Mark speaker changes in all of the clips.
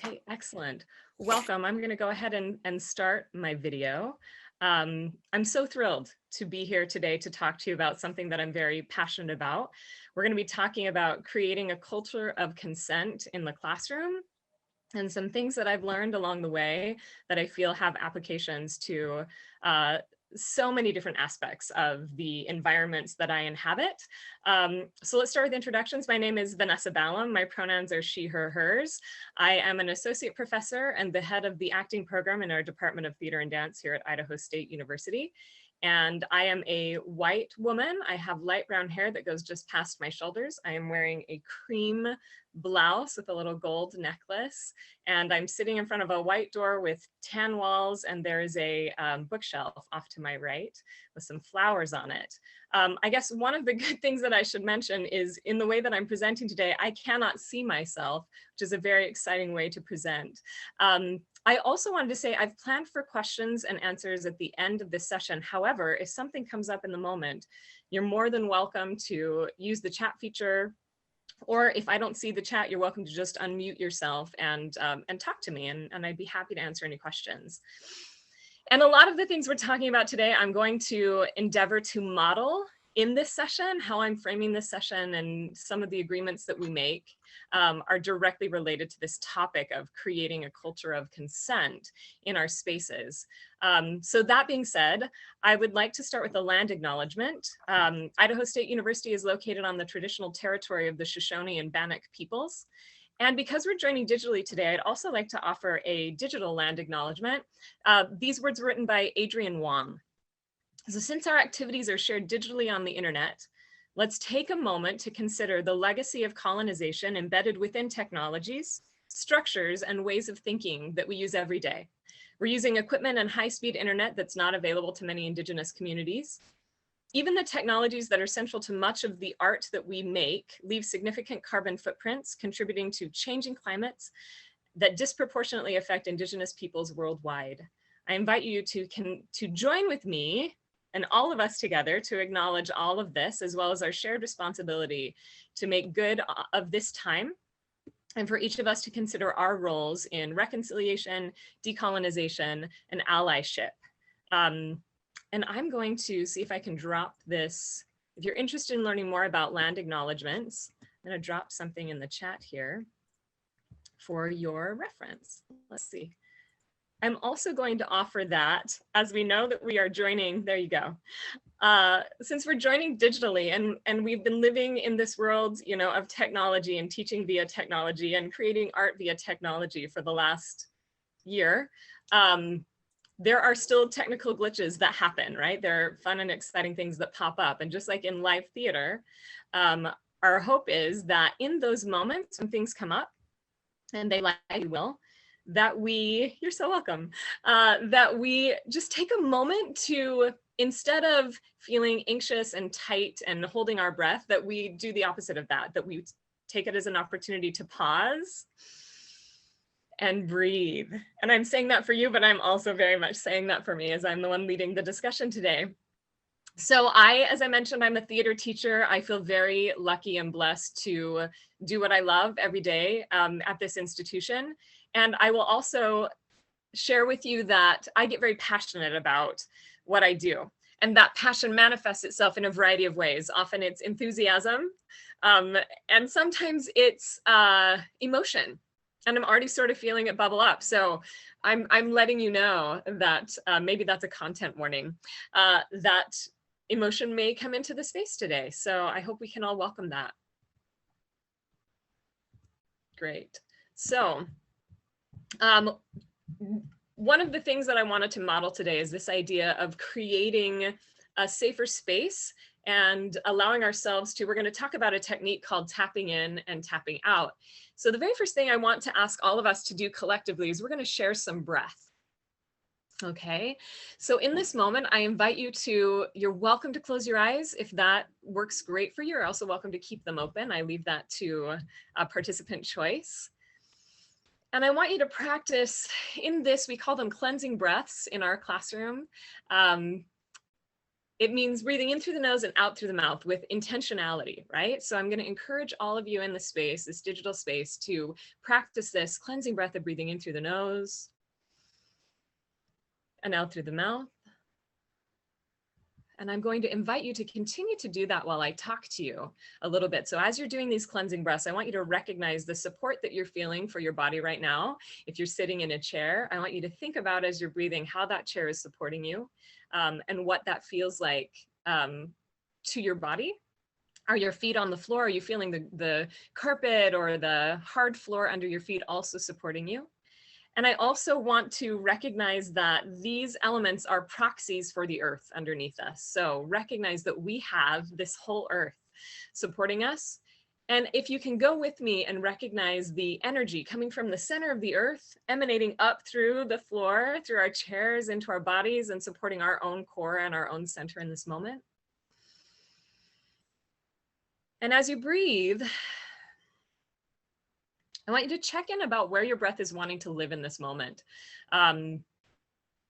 Speaker 1: Okay, excellent. Welcome. I'm going to go ahead and start my video. I'm so thrilled to be here today to talk to you about something that I'm very passionate about. We're going to be talking about creating a culture of consent in the classroom and some things that I've learned along the way that I feel have applications to so many different aspects of the environments that I inhabit. So let's start with introductions. My name is Vanessa Ballam. My pronouns are she, her, hers. I am an associate professor and the head of the acting program in our Department of Theater and Dance here at Idaho State University. And I am a white woman. I have light brown hair that goes just past my shoulders. I am wearing a cream blouse with a little gold necklace, and I'm sitting in front of a white door with tan walls, and there is a bookshelf off to my right with some flowers on it. I guess one of the good things that I should mention is in the way that I'm presenting today, I cannot see myself, which is a very exciting way to present. I also wanted to say I've planned for questions and answers at the end of this session. However, if something comes up in the moment, you're more than welcome to use the chat feature, or if I don't see the chat, you're welcome to just unmute yourself and talk to me, and I'd be happy to answer any questions. And a lot of the things we're talking about today, I'm going to endeavor to model in this session. How I'm framing this session and some of the agreements that we make are directly related to this topic of creating a culture of consent in our spaces. So that being said, I would like to start with a land acknowledgement. Idaho State University is located on the traditional territory of the Shoshone and Bannock peoples. And because we're joining digitally today, I'd also like to offer a digital land acknowledgement. These words were written by Adrian Wong. So since our activities are shared digitally on the internet, let's take a moment to consider the legacy of colonization embedded within technologies, structures, and ways of thinking that we use every day. We're using equipment and high-speed internet that's not available to many Indigenous communities. Even the technologies that are central to much of the art that we make leave significant carbon footprints, contributing to changing climates that disproportionately affect Indigenous peoples worldwide. I invite you to join with me and all of us together to acknowledge all of this, as well as our shared responsibility to make good of this time, and for each of us to consider our roles in reconciliation, decolonization, and allyship. And I'm going to see if I can drop this. If you're interested in learning more about land acknowledgements, I'm going to drop something in the chat here for your reference. Let's see. I'm also going to offer that, as we know that we are joining, there you go. Since we're joining digitally and we've been living in this world, you know, of technology and teaching via technology and creating art via technology for the last year, there are still technical glitches that happen, right? There are fun and exciting things that pop up. And just like in live theater, our hope is that in those moments when things come up, and they likely will, that we, you're so welcome, that we just take a moment to, instead of feeling anxious and tight and holding our breath, that we do the opposite of that, that we take it as an opportunity to pause and breathe. And I'm saying that for you, but I'm also very much saying that for me as I'm the one leading the discussion today. So as I mentioned, I'm a theater teacher. I feel very lucky and blessed to do what I love every day at this institution. And I will also share with you that I get very passionate about what I do. And that passion manifests itself in a variety of ways. Often it's enthusiasm, and sometimes it's emotion. And I'm already sort of feeling it bubble up. So I'm letting you know that maybe that's a content warning, that emotion may come into the space today. So I hope we can all welcome that. Great. So one of the things that I wanted to model today is this idea of creating a safer space and allowing ourselves to, we're going to talk about a technique called tapping in and tapping out. So the very first thing I want to ask all of us to do collectively is we're going to share some breath. Okay, so in this moment, I invite you to, you're welcome to close your eyes if that works great for you. You're also welcome to keep them open. I leave that to a participant choice. And I want you to practice in this, we call them cleansing breaths in our classroom. It means breathing in through the nose and out through the mouth with intentionality, right? So I'm going to encourage all of you in this space, this digital space, to practice this cleansing breath of breathing in through the nose and out through the mouth. And I'm going to invite you to continue to do that while I talk to you a little bit. So as you're doing these cleansing breaths, I want you to recognize the support that you're feeling for your body right now. If you're sitting in a chair, I want you to think about, as you're breathing, how that chair is supporting you, and what that feels like to your body. Are your feet on the floor? Are you feeling the carpet or the hard floor under your feet also supporting you? And I also want to recognize that these elements are proxies for the earth underneath us. So recognize that we have this whole earth supporting us. And if you can go with me and recognize the energy coming from the center of the earth, emanating up through the floor, through our chairs, into our bodies, and supporting our own core and our own center in this moment. And as you breathe, I want you to check in about where your breath is wanting to live in this moment. And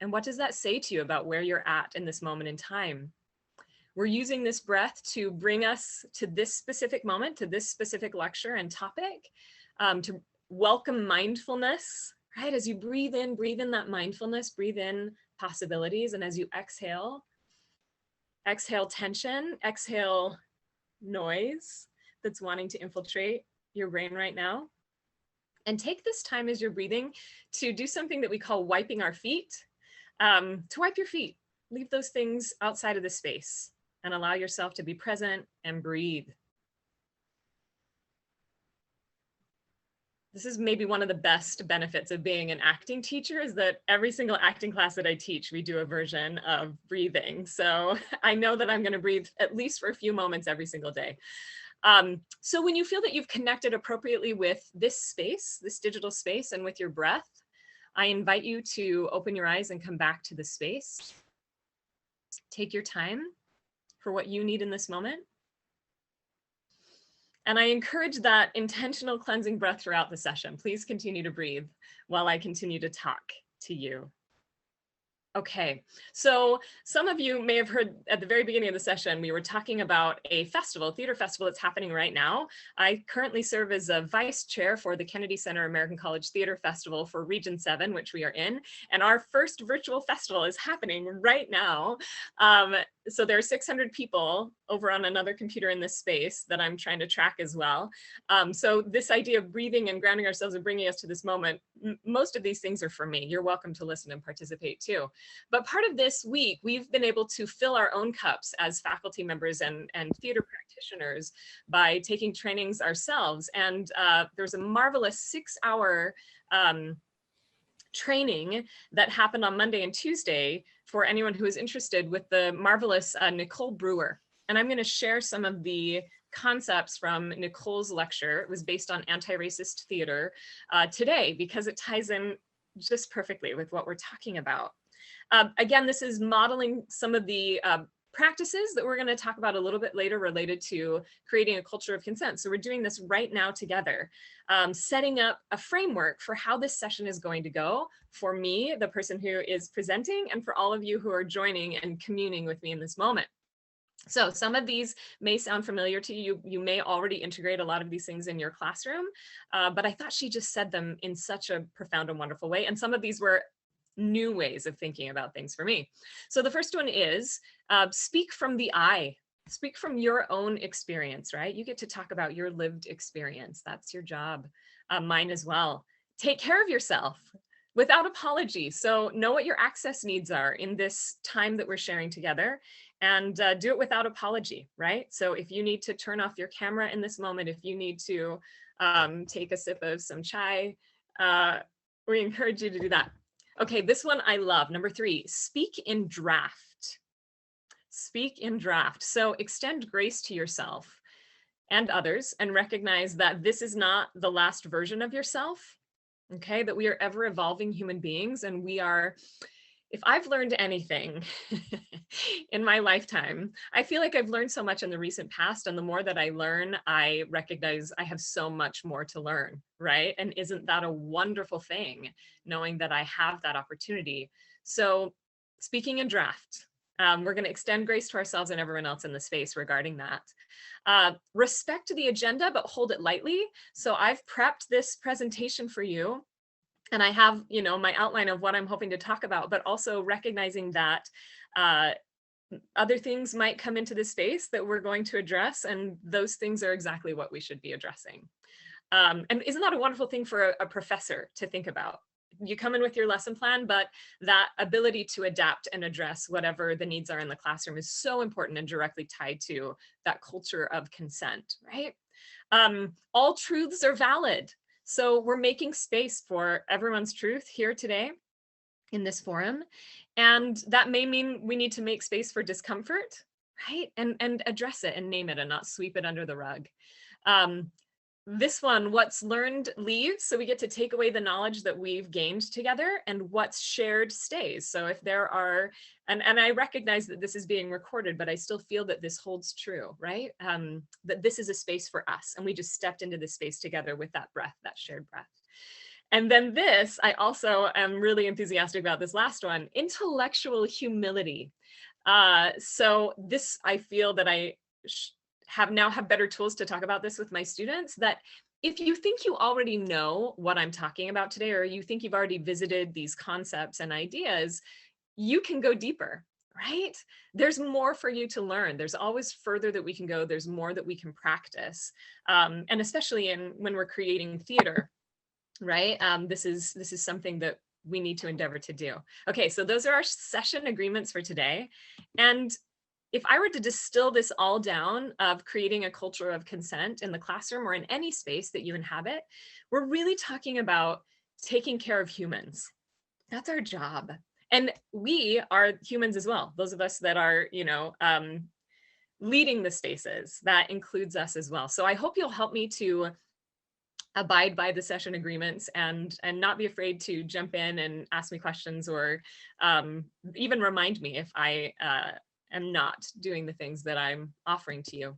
Speaker 1: what does that say to you about where you're at in this moment in time? We're using this breath to bring us to this specific moment, to this specific lecture and topic, to welcome mindfulness, right? As you breathe in that mindfulness, breathe in possibilities. And as you exhale, exhale tension, exhale noise that's wanting to infiltrate your brain right now. And take this time as you're breathing to do something that we call wiping our feet, to wipe your feet. Leave those things outside of the space and allow yourself to be present and breathe. This is maybe one of the best benefits of being an acting teacher, is that every single acting class that I teach, we do a version of breathing. So I know that I'm going to breathe at least for a few moments every single day. So when you feel that you've connected appropriately with this space, this digital space, and with your breath, I invite you to open your eyes and come back to the space. Take your time for what you need in this moment. And I encourage that intentional cleansing breath throughout the session. Please continue to breathe while I continue to talk to you. Okay, so some of you may have heard at the very beginning of the session, we were talking about a festival, theater festival that's happening right now. I currently serve as a vice chair for the Kennedy Center American College Theater Festival for Region 7, which we are in. And our first virtual festival is happening right now. So there are 600 people over on another computer in this space that I'm trying to track as well. So this idea of breathing and grounding ourselves and bringing us to this moment, most of these things are for me. You're welcome to listen and participate too. But part of this week, we've been able to fill our own cups as faculty members and theater practitioners by taking trainings ourselves. And there's a marvelous 6-hour training that happened on Monday and Tuesday for anyone who is interested, with the marvelous Nicole Brewer. And I'm going to share some of the concepts from Nicole's lecture. It was based on Antiracist Theater today, because it ties in just perfectly with what we're talking about. Again, this is modeling some of the practices that we're going to talk about a little bit later related to creating a culture of consent. So we're doing this right now together, setting up a framework for how this session is going to go for me, the person who is presenting, and for all of you who are joining and communing with me in this moment. So some of these may sound familiar to you. You may already integrate a lot of these things in your classroom, but I thought she just said them in such a profound and wonderful way. And some of these were new ways of thinking about things for me. So the first one is speak from the I. Speak from your own experience, right? You get to talk about your lived experience. That's your job. Mine as well. Take care of yourself without apology. So know what your access needs are in this time that we're sharing together, and do it without apology, right? So if you need to turn off your camera in this moment, if you need to take a sip of some chai, we encourage you to do that. Okay, this one I love. Number 3, speak in draft. Speak in draft. So extend grace to yourself and others, and recognize that this is not the last version of yourself, okay? That we are ever evolving human beings, and we are, if I've learned anything in my lifetime, I feel like I've learned so much in the recent past, and the more that I learn, I recognize I have so much more to learn, right? And isn't that a wonderful thing, knowing that I have that opportunity? So speaking in draft, We're going to extend grace to ourselves and everyone else in the space regarding that. Respect the agenda, but hold it lightly. So I've prepped this presentation for you, and I have, my outline of what I'm hoping to talk about, but also recognizing that other things might come into this space that we're going to address, and those things are exactly what we should be addressing. And isn't that a wonderful thing for a professor to think about? You come in with your lesson plan, but that ability to adapt and address whatever the needs are in the classroom is so important and directly tied to that culture of consent, right? All truths are valid. So we're making space for everyone's truth here today in this forum. And that may mean we need to make space for discomfort, right? And address it and name it and not sweep it under the rug. This one, what's learned leaves. So we get to take away the knowledge that we've gained together, and what's shared stays. So if there are, and I recognize that this is being recorded, but I still feel that this holds true, right? That this is a space for us, and we just stepped into this space together with that breath, that shared breath. And then this, I also am really enthusiastic about this last one, intellectual humility. So this, I feel that I have better tools to talk about this with my students, that if you think you already know what I'm talking about today, or you think you've already visited these concepts and ideas, you can go deeper, right? There's more for you to learn. There's always further that we can go. There's more that we can practice. And especially when we're creating theater, right? This is something that we need to endeavor to do. Okay, so those are our session agreements for today. And if I were to distill this all down of creating a culture of consent in the classroom or in any space that you inhabit, we're really talking about taking care of humans. That's our job. And we are humans as well. Those of us that are, leading the spaces, that includes us as well. So I hope you'll help me to abide by the session agreements and not be afraid to jump in and ask me questions, or even remind me if I am not doing the things that I'm offering to you.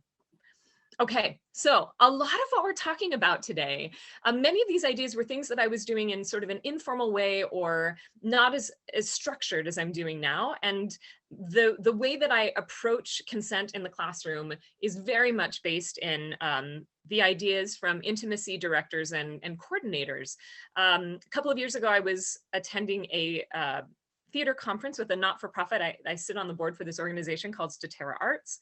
Speaker 1: Okay, so a lot of what we're talking about today, many of these ideas were things that I was doing in sort of an informal way, or not as structured as I'm doing now. And the way that I approach consent in the classroom is very much based in the ideas from intimacy directors and coordinators. A couple of years ago, I was attending a theater conference with a not-for-profit. I sit on the board for this organization called Statera Arts.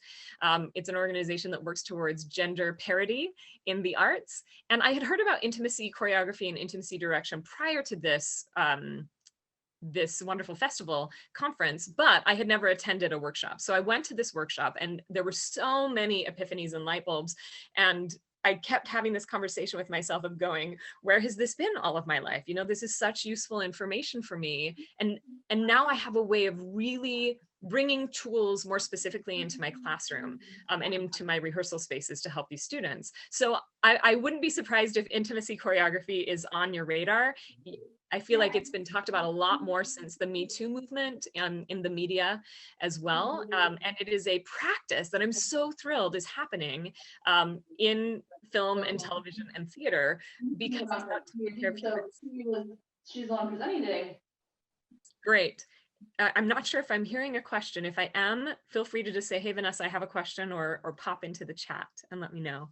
Speaker 1: It's an organization that works towards gender parity in the arts. And I had heard about intimacy choreography and intimacy direction prior to this, this wonderful festival conference, but I had never attended a workshop. So I went to this workshop, and there were so many epiphanies and light bulbs. And I kept having this conversation with myself of going, where has this been all of my life? This is such useful information for me. And now I have a way of really bringing tools more specifically into my classroom and into my rehearsal spaces to help these students. So I wouldn't be surprised if intimacy choreography is on your radar. I feel like it's been talked about a lot more since the Me Too movement in the media as well. And it is a practice that I'm so thrilled is happening in film and television and theater, because it's about taking care of humans.
Speaker 2: She's the one presenting today.
Speaker 1: Great. I'm not sure if I'm hearing a question. If I am, feel free to just say, hey, Vanessa, I have a question, or pop into the chat and let me know.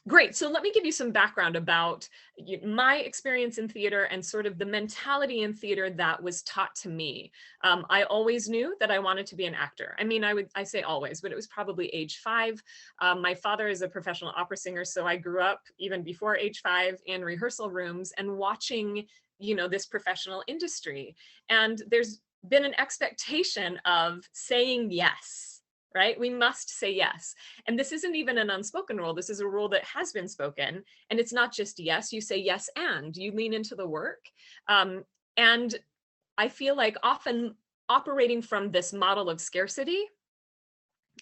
Speaker 1: Great. So let me give you some background about my experience in theater and sort of the mentality in theater that was taught to me. I always knew that I wanted to be an actor. I mean, I say always, but it was probably age 5. My father is a professional opera singer, so I grew up even before age 5 in rehearsal rooms and watching, this professional industry. And there's been an expectation of saying yes. Right? We must say yes. And this isn't even an unspoken rule. This is a rule that has been spoken. And it's not just yes, you say yes and you lean into the work. And I feel like often operating from this model of scarcity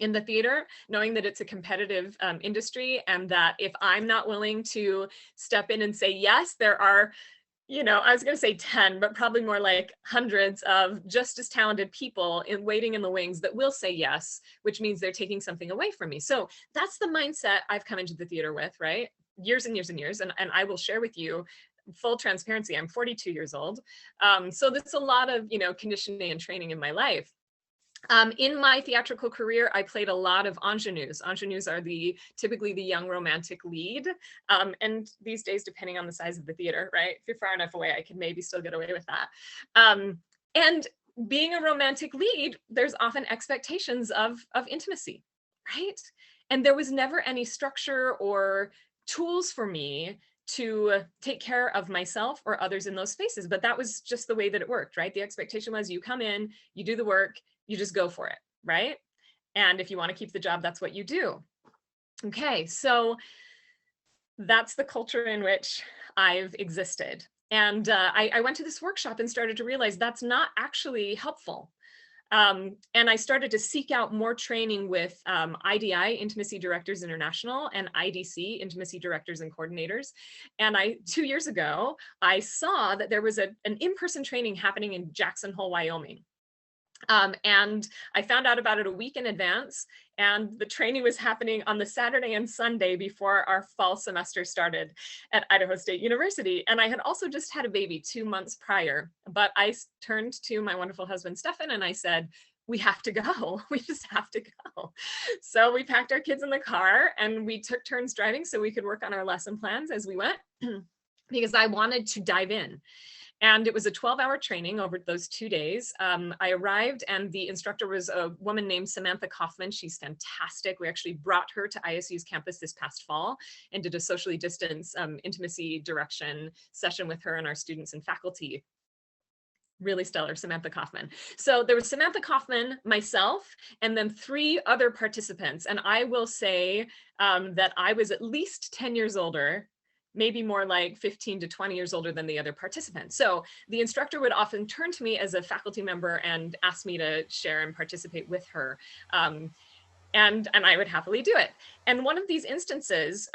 Speaker 1: in the theater, knowing that it's a competitive industry, and that if I'm not willing to step in and say yes, there are, I was going to say 10, but probably more like hundreds of just as talented people waiting in the wings that will say yes, which means they're taking something away from me. So that's the mindset I've come into the theater with, right? Years and years and years. And I will share with you full transparency. I'm 42 years old. So that's a lot of, conditioning and training in my life. In my theatrical career, I played a lot of ingenues. Ingenues are typically the young romantic lead. And these days, depending on the size of the theater, right? If you're far enough away, I can maybe still get away with that. And being a romantic lead, there's often expectations of intimacy, right? And there was never any structure or tools for me to take care of myself or others in those spaces. But that was just the way that it worked, right? The expectation was you come in, you do the work, you just go for it, right? And if you want to keep the job, that's what you do. Okay, so that's the culture in which I've existed. And I went to this workshop and started to realize that's not actually helpful. And I started to seek out more training with IDI, Intimacy Directors International, and IDC, Intimacy Directors and Coordinators. And 2 years ago, I saw that there was an in-person training happening in Jackson Hole, Wyoming. And I found out about it a week in advance, and the training was happening on the Saturday and Sunday before our fall semester started at Idaho State University. And I had also just had a baby 2 months prior, but I turned to my wonderful husband, Stefan, and I said, we have to go. We just have to go. So we packed our kids in the car and we took turns driving so we could work on our lesson plans as we went, because I wanted to dive in. And it was a 12-hour training over those 2 days. I arrived and the instructor was a woman named Samantha Kaufman. She's fantastic. We actually brought her to ISU's campus this past fall and did a socially distanced intimacy direction session with her and our students and faculty. Really stellar, Samantha Kaufman. So there was Samantha Kaufman, myself, and then 3 other participants. And I will say that I was at least 10 years older, maybe more like 15 to 20 years older than the other participants. So the instructor would often turn to me as a faculty member and ask me to share and participate with her. And I would happily do it. And one of these instances,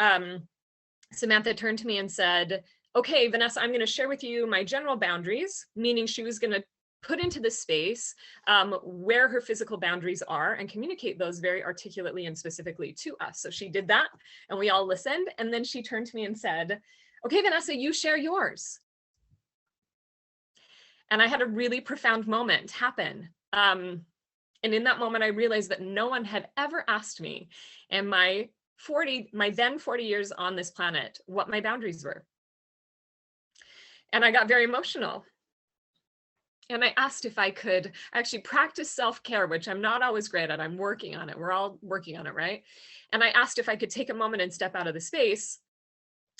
Speaker 1: Samantha turned to me and said, okay, Vanessa, I'm going to share with you my general boundaries, meaning she was going to put into the space where her physical boundaries are and communicate those very articulately and specifically to us. So she did that and we all listened. And then she turned to me and said, okay, Vanessa, you share yours. And I had a really profound moment happen. And in that moment, I realized that no one had ever asked me in my then 40 years on this planet, what my boundaries were. And I got very emotional. And I asked if I could actually practice self-care, which I'm not always great at. I'm working on it. We're all working on it, right? And I asked if I could take a moment and step out of the space.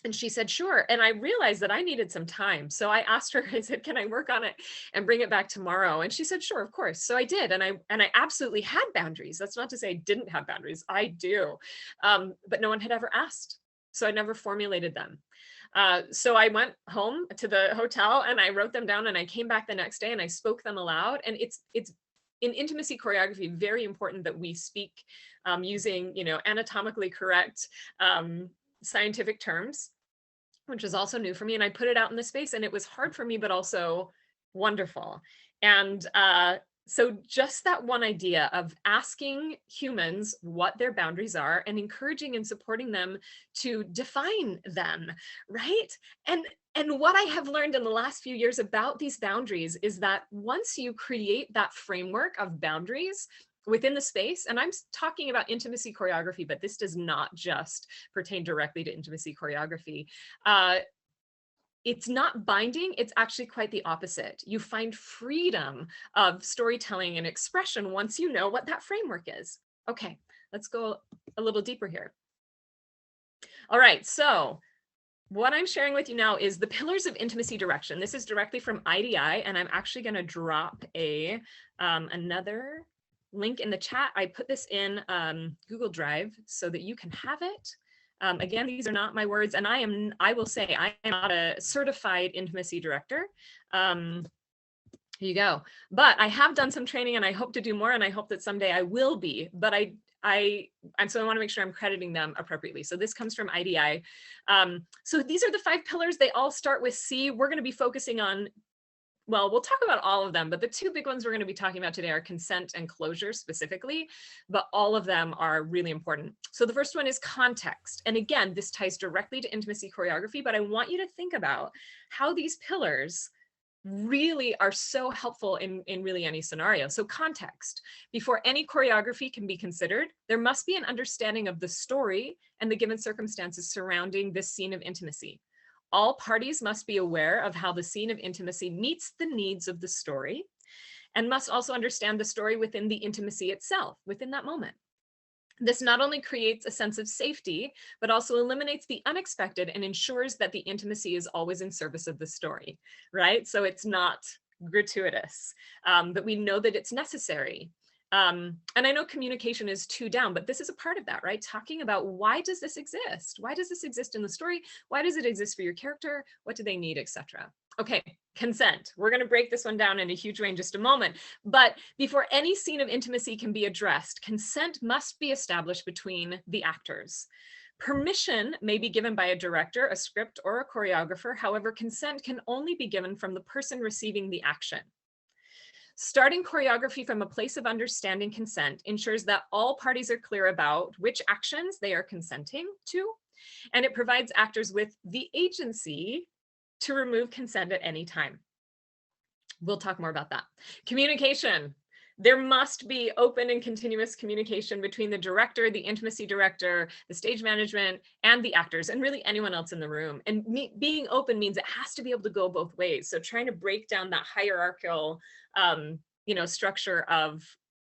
Speaker 1: And she said, sure. And I realized that I needed some time. So I asked her, I said, can I work on it and bring it back tomorrow? And she said, sure, of course. So I did. And I absolutely had boundaries. That's not to say I didn't have boundaries. I do. But no one had ever asked. So I never formulated them. So I went home to the hotel and I wrote them down and I came back the next day and I spoke them aloud. And it's in intimacy choreography, very important that we speak using, anatomically correct scientific terms, which is also new for me. And I put it out in the space and it was hard for me, but also wonderful. And so just that one idea of asking humans what their boundaries are and encouraging and supporting them to define them, right? And what I have learned in the last few years about these boundaries is that once you create that framework of boundaries within the space, and I'm talking about intimacy choreography, but this does not just pertain directly to intimacy choreography. It's not binding, it's actually quite the opposite. You find freedom of storytelling and expression once you know what that framework is. Okay, let's go a little deeper here. All right, so what I'm sharing with you now is the pillars of intimacy direction. This is directly from IDI, and I'm actually gonna drop another link in the chat. I put this in Google Drive so that you can have it. Again, these are not my words, and I will say I am not a certified intimacy director. Here you go. But I have done some training and I hope to do more, and I hope that someday I will be, but so I want to make sure I'm crediting them appropriately. So this comes from IDI. So these are the 5 pillars. They all start with C. We're going to be focusing on, well, we'll talk about all of them, but the 2 big ones we're going to be talking about today are consent and closure specifically, but all of them are really important. So the first one is context. And again, this ties directly to intimacy choreography, but I want you to think about how these pillars really are so helpful in really any scenario. So context. Before any choreography can be considered, there must be an understanding of the story and the given circumstances surrounding this scene of intimacy. All parties must be aware of how the scene of intimacy meets the needs of the story, and must also understand the story within the intimacy itself, within that moment. This not only creates a sense of safety, but also eliminates the unexpected and ensures that the intimacy is always in service of the story, right? So it's not gratuitous, but we know that it's necessary. And I know communication is two down, but this is a part of that, right? Talking about why does this exist? Why does this exist in the story? Why does it exist for your character? What do they need, etc. Okay, consent. We're going to break this one down in a huge way in just a moment. But before any scene of intimacy can be addressed, consent must be established between the actors. Permission may be given by a director, a script, or a choreographer. However, consent can only be given from the person receiving the action. Starting choreography from a place of understanding consent ensures that all parties are clear about which actions they are consenting to, and it provides actors with the agency to remove consent at any time. We'll talk more about that. Communication. There must be open and continuous communication between the director, the intimacy director, the stage management, and the actors, and really anyone else in the room. And being open means it has to be able to go both ways. So trying to break down that hierarchical, structure of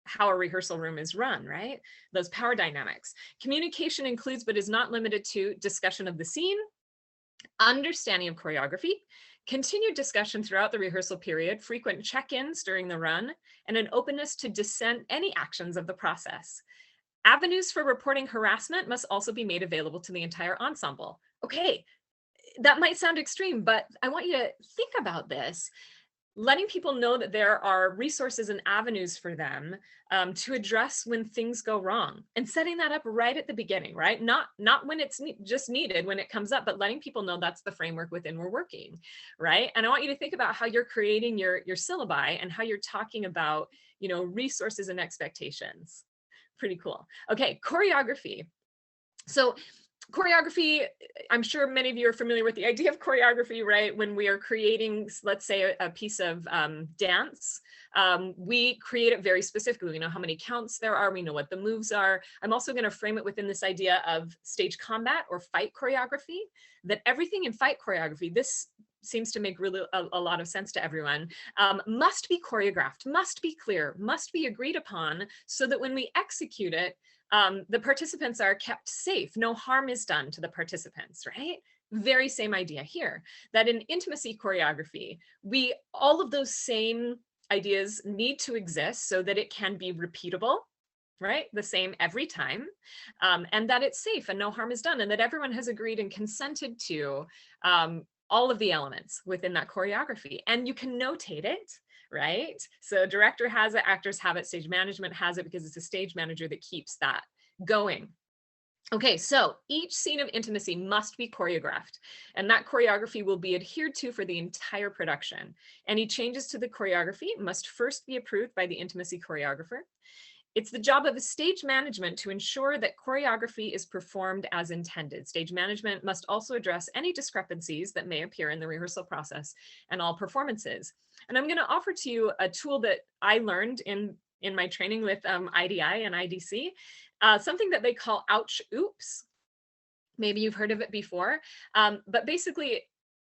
Speaker 1: how a rehearsal room is run, right? Those power dynamics. Communication includes, but is not limited to, discussion of the scene, understanding of choreography, continued discussion throughout the rehearsal period, frequent check-ins during the run, and an openness to dissent any actions of the process. Avenues for reporting harassment must also be made available to the entire ensemble. Okay, that might sound extreme, but I want you to think about this. Letting people know that there are resources and avenues for them to address when things go wrong, and setting that up right at the beginning, right? Not when it's just needed, when it comes up, but letting people know that's the framework within we're working, right? And I want you to think about how you're creating your syllabi and how you're talking about, resources and expectations. Pretty cool. Okay, choreography. So choreography, I'm sure many of you are familiar with the idea of choreography, right? When we are creating, let's say, a piece of dance, we create it very specifically. We know how many counts there are. We know what the moves are. I'm also going to frame it within this idea of stage combat or fight choreography, that everything in fight choreography, this seems to make really a lot of sense to everyone, must be choreographed, must be clear, must be agreed upon, so that when we execute it, the participants are kept safe. No harm is done to the participants, right? Very same idea here, that in intimacy choreography, all of those same ideas need to exist so that it can be repeatable, right? The same every time, and that it's safe and no harm is done, and that everyone has agreed and consented to all of the elements within that choreography. And you can notate it, right? So director has it, actors have it, stage management has it, because it's a stage manager that keeps that going. Okay, so each scene of intimacy must be choreographed, and that choreography will be adhered to for the entire production. Any changes to the choreography must first be approved by the intimacy choreographer. It's the job of the stage management to ensure that choreography is performed as intended. Stage management must also address any discrepancies that may appear in the rehearsal process and all performances. And I'm going to offer to you a tool that I learned in my training with IDI and IDC, something that they call ouch oops. Maybe you've heard of it before, but basically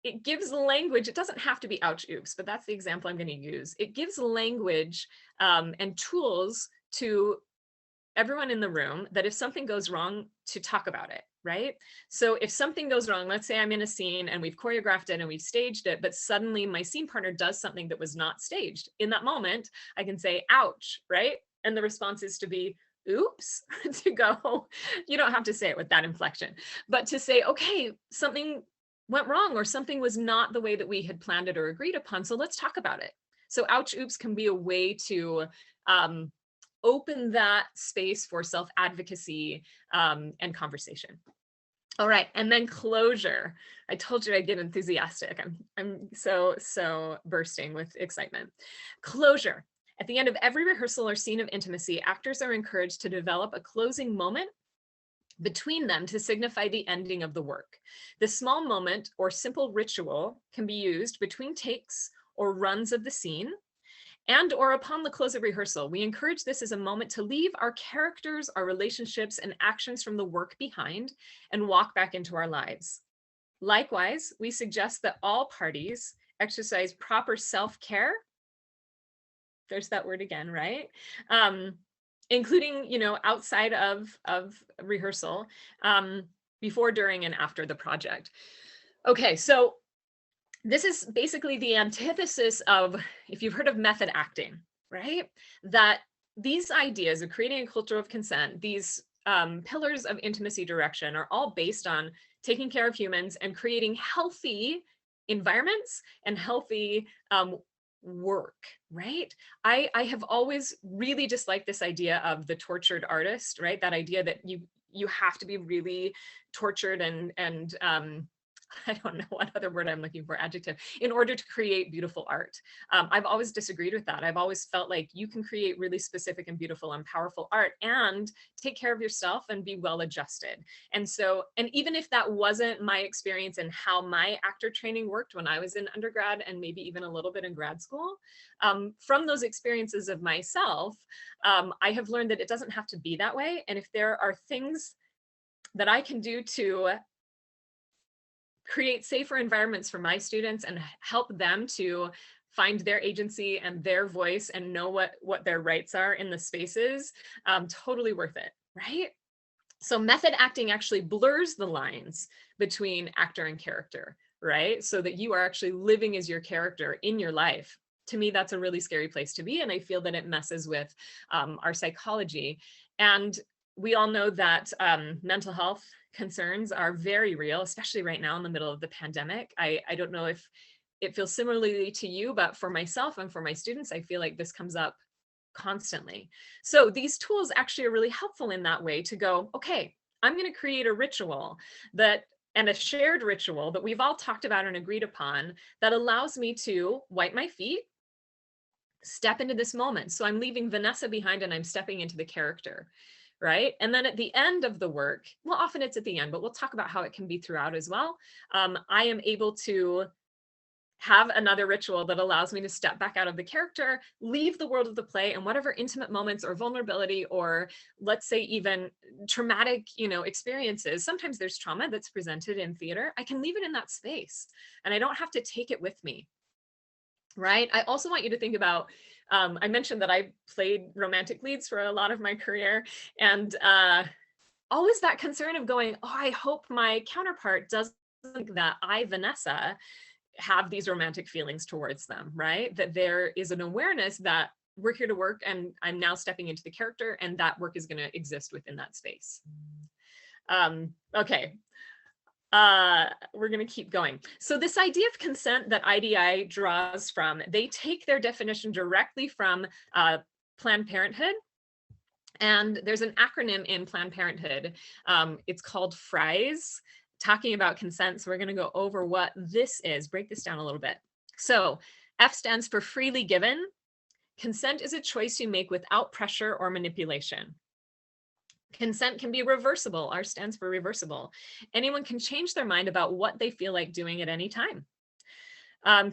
Speaker 1: it gives language. It doesn't have to be ouch oops, but that's the example I'm going to use. It gives language and tools to everyone in the room that if something goes wrong, to talk about it, right? So if something goes wrong, let's say I'm in a scene and we've choreographed it and we've staged it, but suddenly my scene partner does something that was not staged. In that moment, I can say, ouch, right? And the response is to be, oops, to go, you don't have to say it with that inflection, but to say, okay, something went wrong or something was not the way that we had planned it or agreed upon. So let's talk about it. So ouch, oops can be a way to open that space for self-advocacy and conversation. All right, and then closure. I told you I'd get enthusiastic. I'm so bursting with excitement. Closure. At the end of every rehearsal or scene of intimacy, actors are encouraged to develop a closing moment between them to signify the ending of the work. This small moment or simple ritual can be used between takes or runs of the scene, and or upon the close of rehearsal. We encourage this as a moment to leave our characters, our relationships, and actions from the work behind and walk back into our lives. Likewise, we suggest that all parties exercise proper self-care. There's that word again, right? Including, outside of rehearsal, before, during, and after the project. Okay, so this is basically the antithesis of, if you've heard of method acting, right? That these ideas of creating a culture of consent, these pillars of intimacy direction, are all based on taking care of humans and creating healthy environments and healthy work, right? I have always really disliked this idea of the tortured artist, right? That idea that you have to be really tortured and I don't know what other word I'm looking for, adjective, in order to create beautiful art. I've always disagreed with that. I've always felt like you can create really specific and beautiful and powerful art and take care of yourself and be well adjusted. And even if that wasn't my experience and how my actor training worked when I was in undergrad and maybe even a little bit in grad school, from those experiences of myself, I have learned that it doesn't have to be that way. And if there are things that I can do to create safer environments for my students and help them to find their agency and their voice and know what their rights are in the spaces, totally worth it, right? So method acting actually blurs the lines between actor and character, right? So that you are actually living as your character in your life. To me, that's a really scary place to be. And I feel that it messes with our psychology. And we all know that mental health concerns are very real, especially right now in the middle of the pandemic. I don't know if it feels similarly to you, but for myself and for my students, I feel like this comes up constantly. So these tools actually are really helpful in that way to go, okay, I'm going to create a ritual and a shared ritual that we've all talked about and agreed upon that allows me to wipe my feet, step into this moment. So I'm leaving Vanessa behind and I'm stepping into the character. Right. And then at the end of the work, well, often it's at the end, but we'll talk about how it can be throughout as well. I am able to have another ritual that allows me to step back out of the character, leave the world of the play, and whatever intimate moments or vulnerability, or let's say even traumatic, experiences. Sometimes there's trauma that's presented in theater. I can leave it in that space and I don't have to take it with me. Right. I also want you to think about, I mentioned that I played romantic leads for a lot of my career, and always that concern of going, oh, I hope my counterpart doesn't think that I, Vanessa, have these romantic feelings towards them, right? That there is an awareness that we're here to work and I'm now stepping into the character and that work is going to exist within that space. Okay. We're going to keep going. So this idea of consent that IDI draws from, they take their definition directly from Planned Parenthood. And there's an acronym in Planned Parenthood. It's called FRIES, talking about consent. So we're going to go over what this is, break this down a little bit. So F stands for freely given. Consent is a choice you make without pressure or manipulation. Consent can be reversible. R stands for reversible. Anyone can change their mind about what they feel like doing at any time.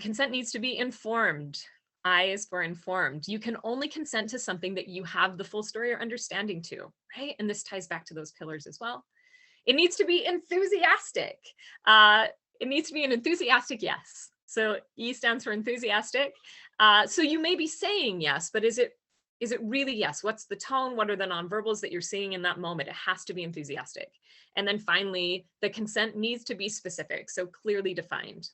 Speaker 1: Consent needs to be informed. I is for informed. You can only consent to something that you have the full story or understanding to, right? And this ties back to those pillars as well. It needs to be enthusiastic. It needs to be an enthusiastic yes. So E stands for enthusiastic. So you may be saying yes, but is it really yes? What's the tone? What are the nonverbals that you're seeing in that moment? It has to be enthusiastic. And then finally, the consent needs to be specific, so clearly defined.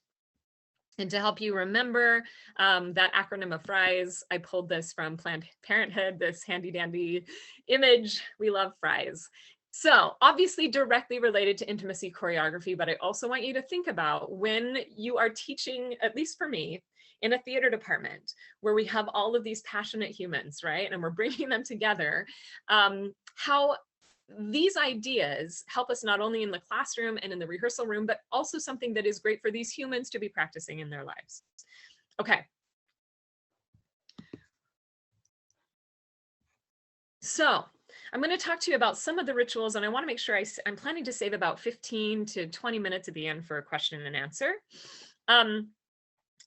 Speaker 1: And to help you remember that acronym of FRIES, I pulled this from Planned Parenthood, this handy dandy image. We love FRIES. So obviously directly related to intimacy choreography, but I also want you to think about when you are teaching, at least for me, in a theater department where we have all of these passionate humans, right? And we're bringing them together, how these ideas help us not only in the classroom and in the rehearsal room, but also something that is great for these humans to be practicing in their lives. Okay. So I'm going to talk to you about some of the rituals, and I want to make sure I'm planning to save about 15 to 20 minutes at the end for a question and answer.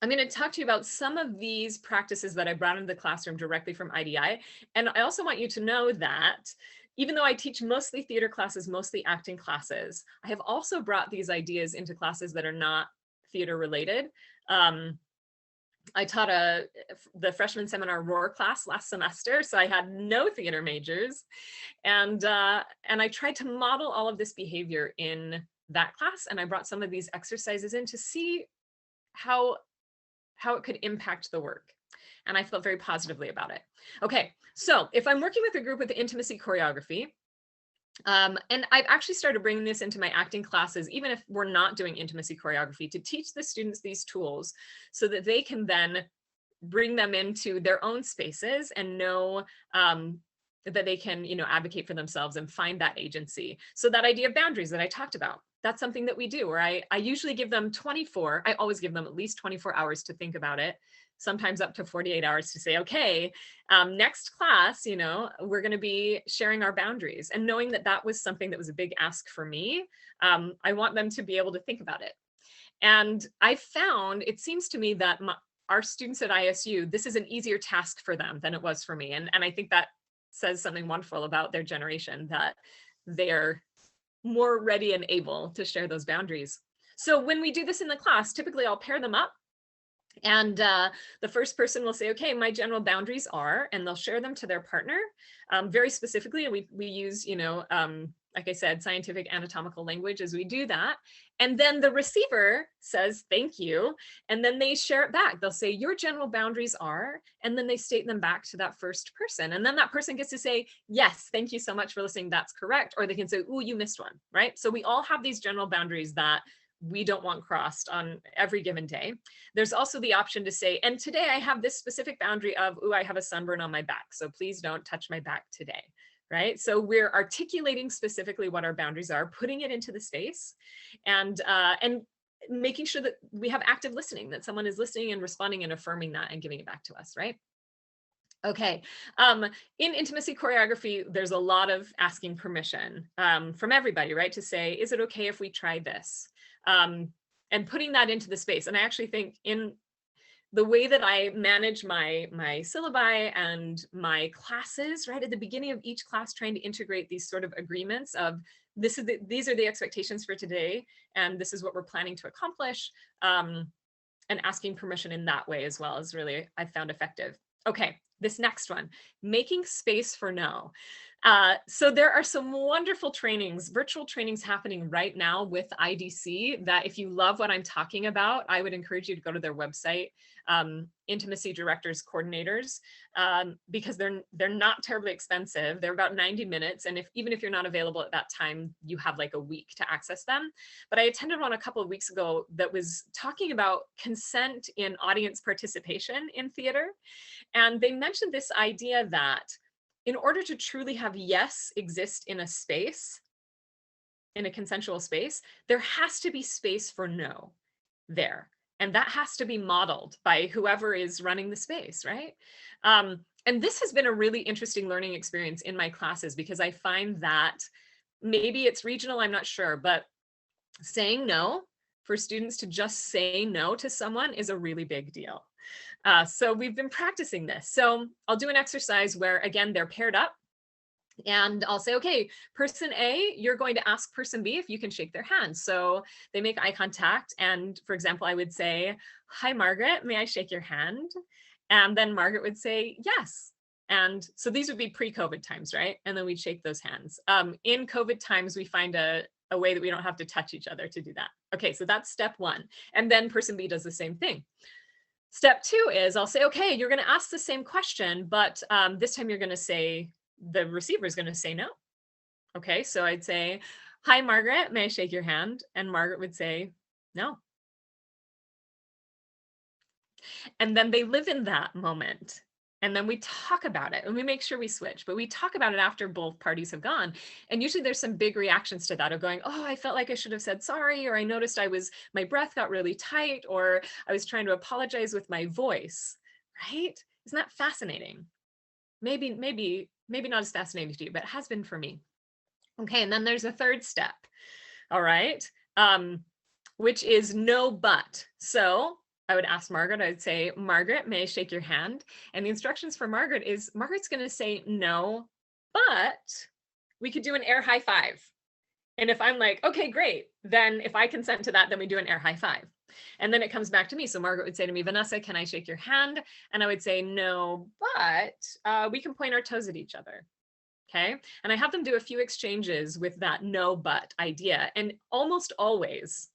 Speaker 1: I'm going to talk to you about some of these practices that I brought into the classroom directly from IDI. And I also want you to know that even though I teach mostly theater classes, mostly acting classes, I have also brought these ideas into classes that are not theater related. I taught the freshman seminar roar class last semester, so I had no theater majors, and I tried to model all of this behavior in that class, and I brought some of these exercises in to see how it could impact the work. And I felt very positively about it. Okay, so if I'm working with a group with intimacy choreography, and I've actually started bringing this into my acting classes, even if we're not doing intimacy choreography, to teach the students these tools so that they can then bring them into their own spaces and know that they can, advocate for themselves and find that agency. So that idea of boundaries that I talked about, that's something that we do, where I usually give them I always give them at least 24 hours to think about it, sometimes up to 48 hours to say, okay, next class, we're going to be sharing our boundaries, and knowing that that was something that was a big ask for me. I want them to be able to think about it. And I found, it seems to me that our students at ISU, this is an easier task for them than it was for me. And I think that says something wonderful about their generation, that they're more ready and able to share those boundaries. So when we do this in the class, typically I'll pair them up, and the first person will say, okay, my general boundaries are, and they'll share them to their partner. Very specifically, we use, like I said, scientific anatomical language as we do that. And then the receiver says, thank you. And then they share it back. They'll say, your general boundaries are, and then they state them back to that first person. And then that person gets to say, yes, thank you so much for listening. That's correct. Or they can say, ooh, you missed one, right? So we all have these general boundaries that we don't want crossed on every given day. There's also the option to say, and today I have this specific boundary of, ooh, I have a sunburn on my back, so please don't touch my back today, right? So we're articulating specifically what our boundaries are, putting it into the space, and making sure that we have active listening, that someone is listening and responding and affirming that and giving it back to us, right? Okay, in intimacy choreography, there's a lot of asking permission from everybody, right? To say, is it okay if we try this? And putting that into the space. And I actually think in the way that I manage my syllabi and my classes, right at the beginning of each class, trying to integrate these sort of agreements of these are the expectations for today, and this is what we're planning to accomplish, and asking permission in that way as well is really, I found, effective. Okay, this next one, making space for no. So there are some wonderful trainings, virtual trainings happening right now with IDC that if you love what I'm talking about, I would encourage you to go to their website, Intimacy Directors Coordinators, because they're not terribly expensive. They're about 90 minutes. And even if you're not available at that time, you have like a week to access them. But I attended one a couple of weeks ago that was talking about consent in audience participation in theater. And they mentioned this idea that in order to truly have yes exist in a space, in a consensual space, there has to be space for no there. And that has to be modeled by whoever is running the space, right? And this has been a really interesting learning experience in my classes, because I find that maybe it's regional, I'm not sure, but saying no, for students to just say no to someone is a really big deal. So we've been practicing this. So I'll do an exercise where, again, they're paired up, and I'll say, okay, person A, you're going to ask person B if you can shake their hand. So they make eye contact. And for example, I would say, hi, Margaret, may I shake your hand? And then Margaret would say, yes. And so these would be pre-COVID times, right? And then we'd shake those hands. In COVID times, we find a way that we don't have to touch each other to do that. Okay, so that's step one. And then person B does the same thing. Step two is I'll say, okay, you're going to ask the same question, but this time you're going to say, the receiver is going to say no. Okay, so I'd say, hi, Margaret, may I shake your hand? And Margaret would say, no. And then they live in that moment. And then we talk about it, and we make sure we switch, but we talk about it after both parties have gone. And usually there's some big reactions to that of going, oh, I felt like I should have said sorry, or I noticed my breath got really tight, or I was trying to apologize with my voice, right? Isn't that fascinating? Maybe not as fascinating to you, but it has been for me. Okay, and then there's a third step, all right, which is no but. So I would ask Margaret, I'd say, Margaret, may I shake your hand? And the instructions for Margaret is Margaret's going to say no, but we could do an air high five. And if I'm like, okay, great, then if I consent to that, then we do an air high five. And then it comes back to me. So Margaret would say to me, Vanessa, can I shake your hand? And I would say, no, but we can point our toes at each other. Okay. And I have them do a few exchanges with that no, but idea. And almost always,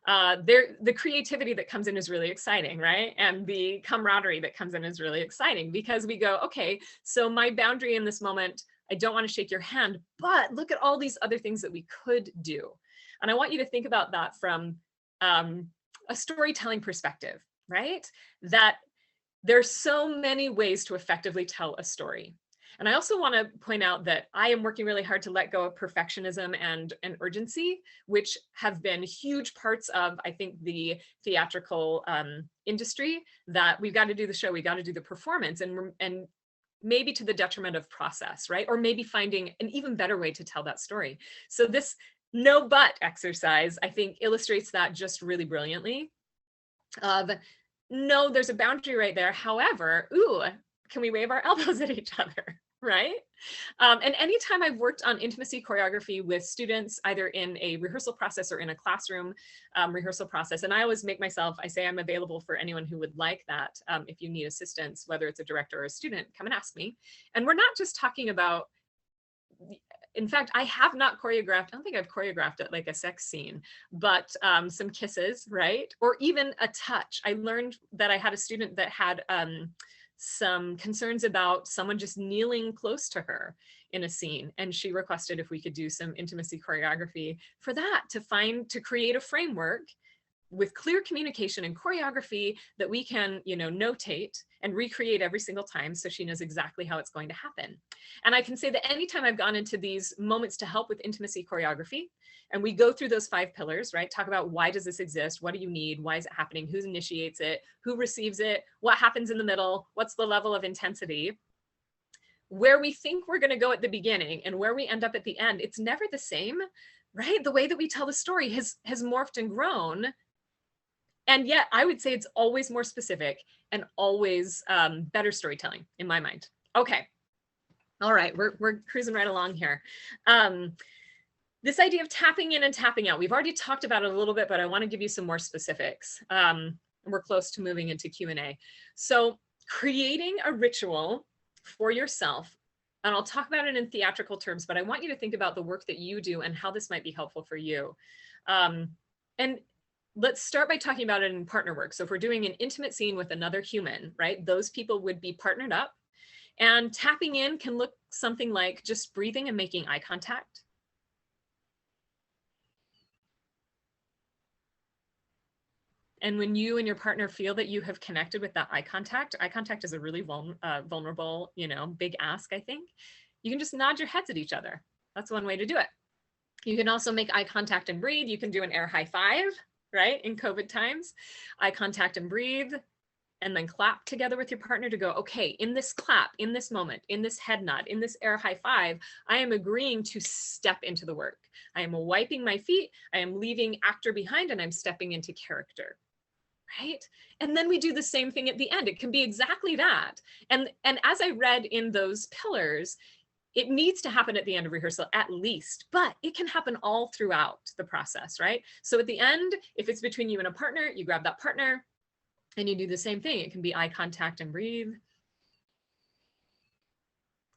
Speaker 1: the creativity that comes in is really exciting, right? And the camaraderie that comes in is really exciting because we go, okay, so my boundary in this moment, I don't want to shake your hand, but look at all these other things that we could do. And I want you to think about that from a storytelling perspective, right? That there's so many ways to effectively tell a story. And I also want to point out that I am working really hard to let go of perfectionism and urgency, which have been huge parts of, I think, the theatrical industry, that we've got to do the show, we got to do the performance, and maybe to the detriment of process, right? Or maybe finding an even better way to tell that story. So this no but exercise, I think, illustrates that just really brilliantly. Of no, there's a boundary right there. However, ooh, can we wave our elbows at each other, right? And anytime I've worked on intimacy choreography with students, either in a rehearsal process or in a classroom rehearsal process, and I always make myself, I say I'm available for anyone who would like that. If you need assistance, whether it's a director or a student, come and ask me. And we're not just talking about, in fact, I have not choreographed, I don't think I've choreographed it like a sex scene, but some kisses, right? Or even a touch. I learned that I had a student that had some concerns about someone just kneeling close to her in a scene. And she requested if we could do some intimacy choreography for that, to create a framework with clear communication and choreography that we can, notate and recreate every single time so she knows exactly how it's going to happen. And I can say that anytime I've gone into these moments to help with intimacy choreography, and we go through those 5 pillars, right? Talk about why does this exist? What do you need? Why is it happening? Who initiates it? Who receives it? What happens in the middle? What's the level of intensity? Where we think we're going to go at the beginning and where we end up at the end, it's never the same, right? The way that we tell the story has morphed and grown. And yet I would say it's always more specific and always better storytelling in my mind. Okay. All right, we're cruising right along here. This idea of tapping in and tapping out, we've already talked about it a little bit, but I want to give you some more specifics. We're close to moving into Q&A. So creating a ritual for yourself, and I'll talk about it in theatrical terms, but I want you to think about the work that you do and how this might be helpful for you. And let's start by talking about it in partner work. So if we're doing an intimate scene with another human, right, those people would be partnered up. And tapping in can look something like just breathing and making eye contact. And when you and your partner feel that you have connected with that eye contact is a really vulnerable, big ask, I think. You can just nod your heads at each other. That's one way to do it. You can also make eye contact and breathe. You can do an air high five, right? In COVID times, eye contact and breathe, and then clap together with your partner to go, okay, in this clap, in this moment, in this head nod, in this air high five, I am agreeing to step into the work. I am wiping my feet. I am leaving actor behind and I'm stepping into character. Right? And then we do the same thing at the end. It can be exactly that. And as I read in those pillars, it needs to happen at the end of rehearsal at least, but it can happen all throughout the process, right? So at the end, if it's between you and a partner, you grab that partner and you do the same thing. It can be eye contact and breathe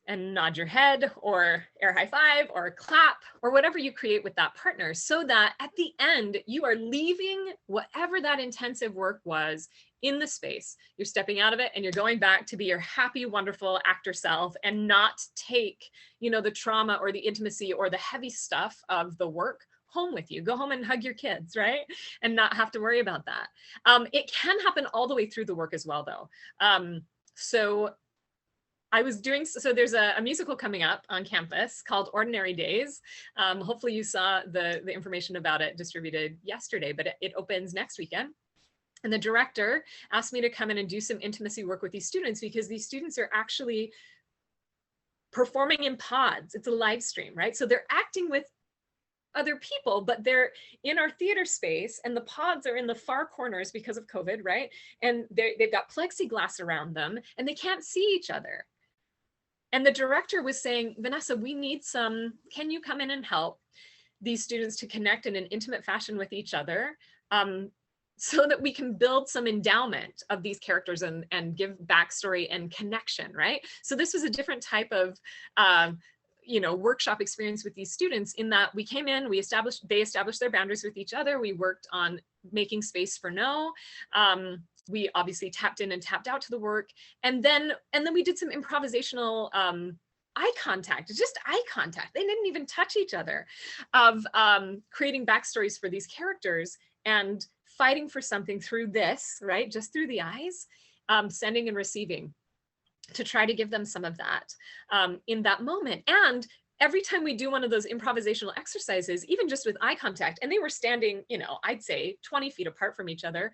Speaker 1: and nod your head or air high five or clap or whatever you create with that partner, so that at the end, you are leaving whatever that intensive work was in the space. You're stepping out of it and you're going back to be your happy, wonderful actor self and not take, the trauma or the intimacy or the heavy stuff of the work home with you. Go home and hug your kids, right? And not have to worry about that. It can happen all the way through the work as well, though. So there's a musical coming up on campus called Ordinary Days. Hopefully you saw the information about it distributed yesterday, but it opens next weekend. And the director asked me to come in and do some intimacy work with these students because these students are actually performing in pods. It's a live stream, right? So they're acting with other people, but they're in our theater space and the pods are in the far corners because of COVID, right? And they've got plexiglass around them and they can't see each other. And the director was saying, Vanessa, we need can you come in and help these students to connect in an intimate fashion with each other, so that we can build some endowment of these characters and give backstory and connection, right? So this was a different type of workshop experience with these students, in that we came in, they established their boundaries with each other. We worked on making space for no. We obviously tapped in and tapped out to the work. And then we did some improvisational eye contact, just eye contact. They didn't even touch each other, of creating backstories for these characters and fighting for something through this, right? Just through the eyes, sending and receiving, to try to give them some of that in that moment. And every time we do one of those improvisational exercises, even just with eye contact, and they were standing, I'd say 20 feet apart from each other,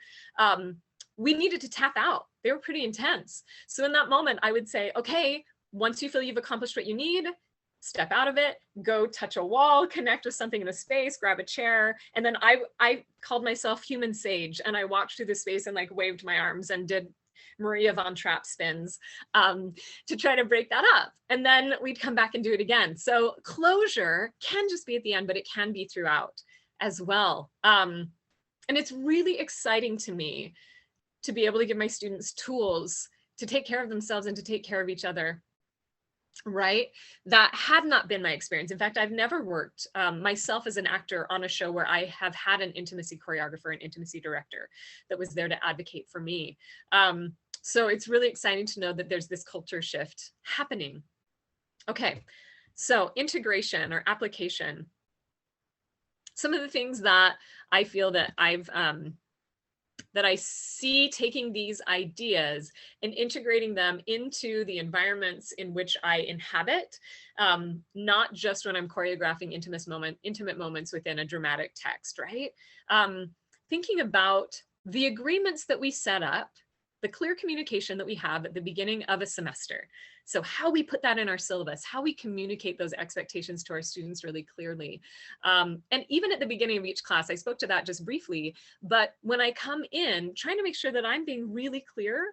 Speaker 1: we needed to tap out. They were pretty intense. So in that moment, I would say, okay, once you feel you've accomplished what you need, step out of it, go touch a wall, connect with something in the space, grab a chair. And then I called myself human sage, and I walked through the space and like waved my arms and did Maria von Trapp spins to try to break that up. And then we'd come back and do it again. So closure can just be at the end, but it can be throughout as well. And it's really exciting to me to be able to give my students tools to take care of themselves and to take care of each other, right? That had not been my experience. In fact, I've never worked myself as an actor on a show where I have had an intimacy choreographer, an intimacy director that was there to advocate for me. So it's really exciting to know that there's this culture shift happening. Okay, so integration or application. Some of the things that I feel that that I see taking these ideas and integrating them into the environments in which I inhabit, not just when I'm choreographing intimate moments within a dramatic text, right? Thinking about the agreements that we set up, the clear communication that we have at the beginning of a semester. So how we put that in our syllabus, how we communicate those expectations to our students really clearly. And even at the beginning of each class, I spoke to that just briefly, but when I come in, trying to make sure that I'm being really clear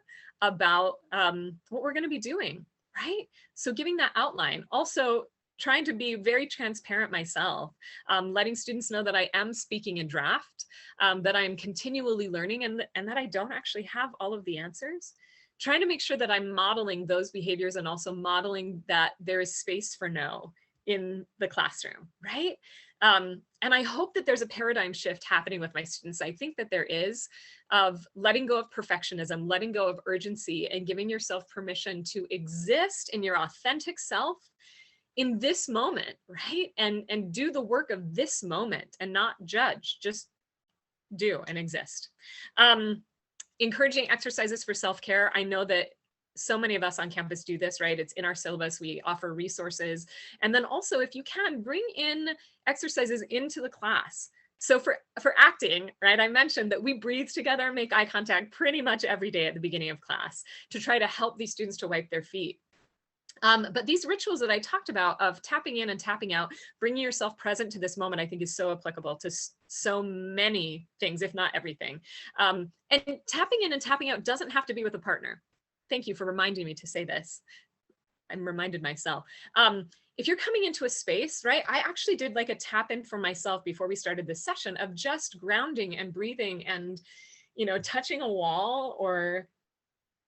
Speaker 1: about what we're going to be doing, right? So giving that outline. Also, trying to be very transparent myself, letting students know that I am speaking in draft, that I'm continually learning, and that I don't actually have all of the answers. Trying to make sure that I'm modeling those behaviors and also modeling that there is space for no in the classroom, right? And I hope that there's a paradigm shift happening with my students. I think that there is, of letting go of perfectionism, letting go of urgency, and giving yourself permission to exist in your authentic self in this moment, right? And do the work of this moment and not judge, just do and exist. Encouraging exercises for self-care. I know that so many of us on campus do this, right? It's in our syllabus. We offer resources. And then also, if you can, bring in exercises into the class. So for acting, right, I mentioned that we breathe together, make eye contact pretty much every day at the beginning of class to try to help these students to wipe their feet. But these rituals that I talked about of tapping in and tapping out, bringing yourself present to this moment, I think is so applicable to so many things, if not everything. And tapping in and tapping out doesn't have to be with a partner. Thank you for reminding me to say this. I'm reminded myself. If you're coming into a space, right, I actually did like a tap in for myself before we started this session of just grounding and breathing and, touching a wall or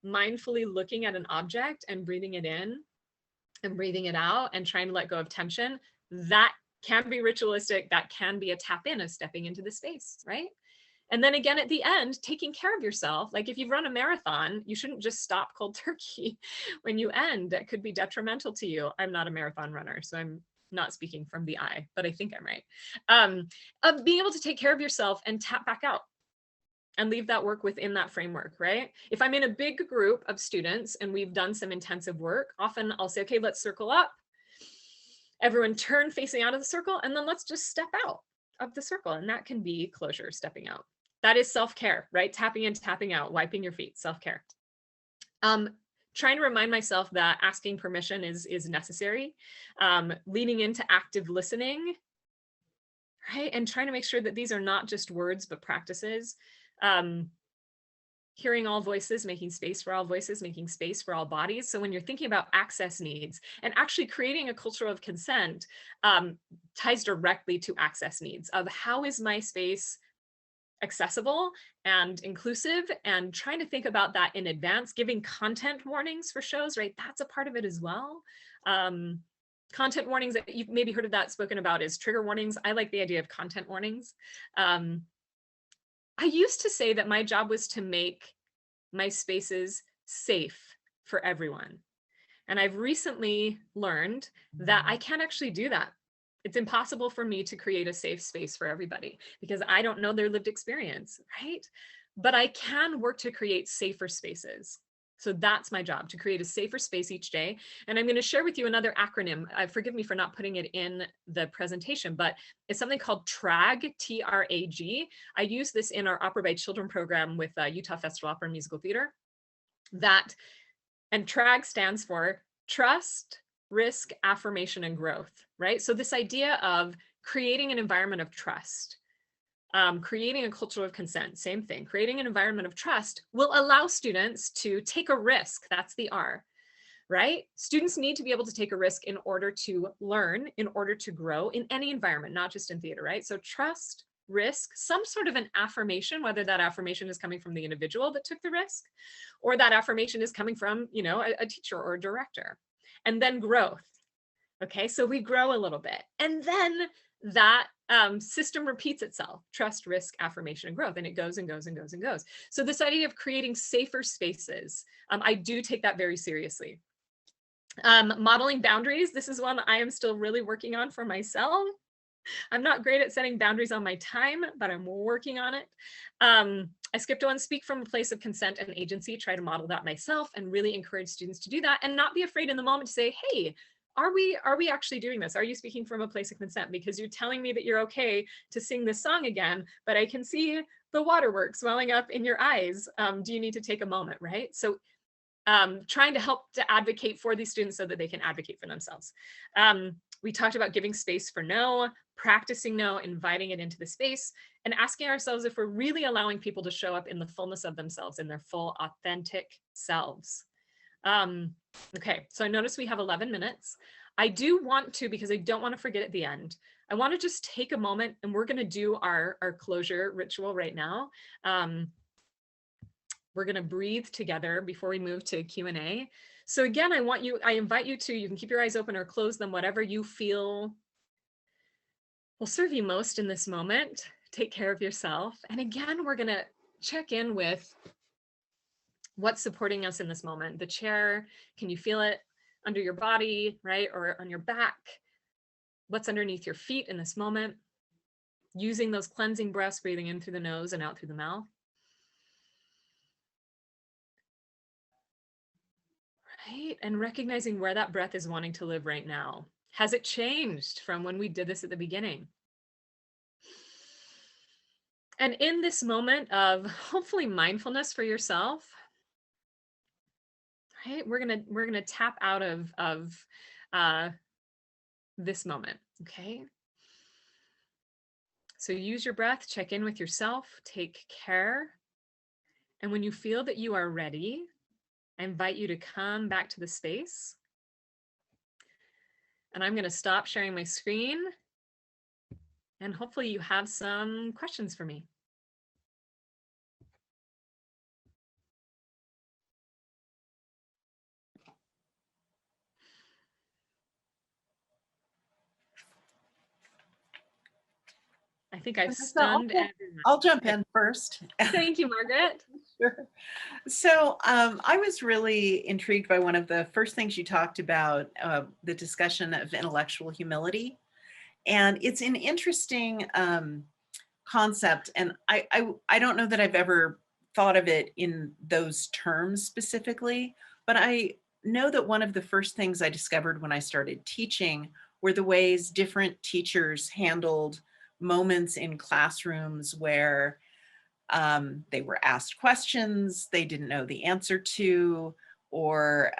Speaker 1: mindfully looking at an object and breathing it in and breathing it out and trying to let go of tension. That can be ritualistic. That can be a tap in of stepping into the space, right? And then again, at the end, taking care of yourself. Like if you've run a marathon, you shouldn't just stop cold turkey when you end. That could be detrimental to you. I'm not a marathon runner, so I'm not speaking from the eye, but I think I'm right. Of being able to take care of yourself and tap back out and leave that work within that framework, right? If I'm in a big group of students and we've done some intensive work, often I'll say, okay, let's circle up. Everyone turn facing out of the circle, and then let's just step out of the circle. And that can be closure, stepping out. That is self-care, right? Tapping in, tapping out, wiping your feet, self-care. Trying to remind myself that asking permission is necessary. Leaning into active listening. right? And trying to make sure that these are not just words, but practices. Hearing all voices, making space for all voices, making space for all bodies. So when you're thinking about access needs and actually creating a culture of consent ties directly to access needs of how is my space accessible and inclusive, and trying to think about that in advance, giving content warnings for shows, right? That's a part of it as well. Content warnings, that you've maybe heard of that spoken about as trigger warnings. I like the idea of content warnings. I used to say that my job was to make my spaces safe for everyone. And I've recently learned that I can't actually do that. It's impossible for me to create a safe space for everybody because I don't know their lived experience, right? But I can work to create safer spaces. So that's my job, to create a safer space each day. And I'm going to share with you another acronym. Forgive me for not putting it in the presentation, but it's something called TRAG, T-R-A-G. I use this in our Opera by Children program with Utah Festival Opera and Musical Theater. And TRAG stands for Trust, Risk, Affirmation, and Growth, right? So this idea of creating an environment of trust, creating a culture of consent, same thing. Creating an environment of trust will allow students to take a risk. That's the R, right? Students need to be able to take a risk in order to learn, in order to grow in any environment, not just in theater, right? So trust, risk, some sort of an affirmation, whether that affirmation is coming from the individual that took the risk, or that affirmation is coming from, you know, a teacher or a director. And then growth. Okay, so we grow a little bit. And then that system repeats itself: trust, risk, affirmation, and growth. And it goes and goes and goes and goes. So this idea of creating safer spaces, I do take that very seriously. Modeling boundaries. This is one I am still really working on for myself. I'm not great at setting boundaries on my time, but I'm working on it. I skipped one: speak from a place of consent and agency. Try to model that myself and really encourage students to do that, and not be afraid in the moment to say, hey, are we actually doing this? Are you speaking from a place of consent? Because you're telling me that you're okay to sing this song again, but I can see the waterworks welling up in your eyes. Do you need to take a moment, right? So trying to help to advocate for these students so that they can advocate for themselves. We talked about giving space for no, practicing no, inviting it into the space, and asking ourselves if we're really allowing people to show up in the fullness of themselves, in their full authentic selves. Okay, so I notice we have 11 minutes. I do want to, because I don't want to forget at the end, I want to just take a moment, and we're going to do our closure ritual right now. We're going to breathe together before we move to Q&A. So again, I invite you to, you can keep your eyes open or close them, whatever you feel will serve you most in this moment. Take care of yourself. And again, we're going to check in with what's supporting us in this moment. The chair, can you feel it under your body, right? Or on your back? What's underneath your feet in this moment? Using those cleansing breaths, breathing in through the nose and out through the mouth. Right, and recognizing where that breath is wanting to live right now. Has it changed from when we did this at the beginning? And in this moment of hopefully mindfulness for yourself, right, we're gonna tap out of this moment. Okay. So use your breath, check in with yourself, take care. And when you feel that you are ready, I invite you to come back to the space. And I'm going to stop sharing my screen. And hopefully you have some questions for me. I think I've stunned everyone.
Speaker 2: I'll jump in first.
Speaker 1: Thank you, Margaret.
Speaker 2: Sure. So I was really intrigued by one of the first things you talked about, the discussion of intellectual humility. And it's an interesting concept. And I don't know that I've ever thought of it in those terms specifically, but I know that one of the first things I discovered when I started teaching were the ways different teachers handled moments in classrooms where they were asked questions they didn't know the answer to, or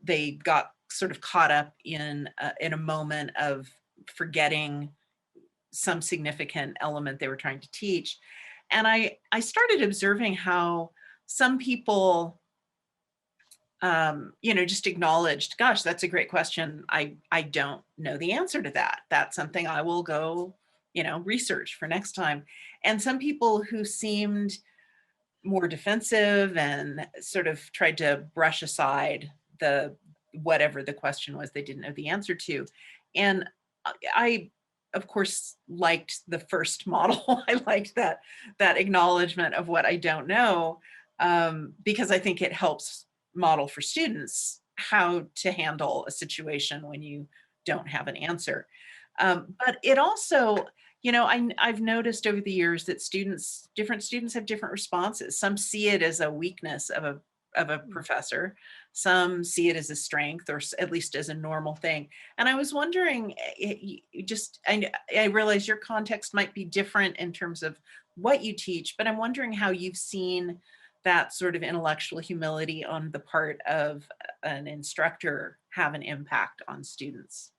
Speaker 2: they got sort of caught up in a moment of forgetting some significant element they were trying to teach. And I started observing how some people, just acknowledged, gosh, that's a great question. I don't know the answer to that. That's something I will go, research for next time. And some people who seemed more defensive and sort of tried to brush aside the whatever the question was they didn't know the answer to. And I of course liked the first model. I liked that acknowledgement of what I don't know, because I think it helps model for students how to handle a situation when you don't have an answer. But it also, I've noticed over the years that different students have different responses. Some see it as a weakness of a professor. Some see it as a strength, or at least as a normal thing. And I was wondering, I realize your context might be different in terms of what you teach, but I'm wondering how you've seen that sort of intellectual humility on the part of an instructor have an impact on students.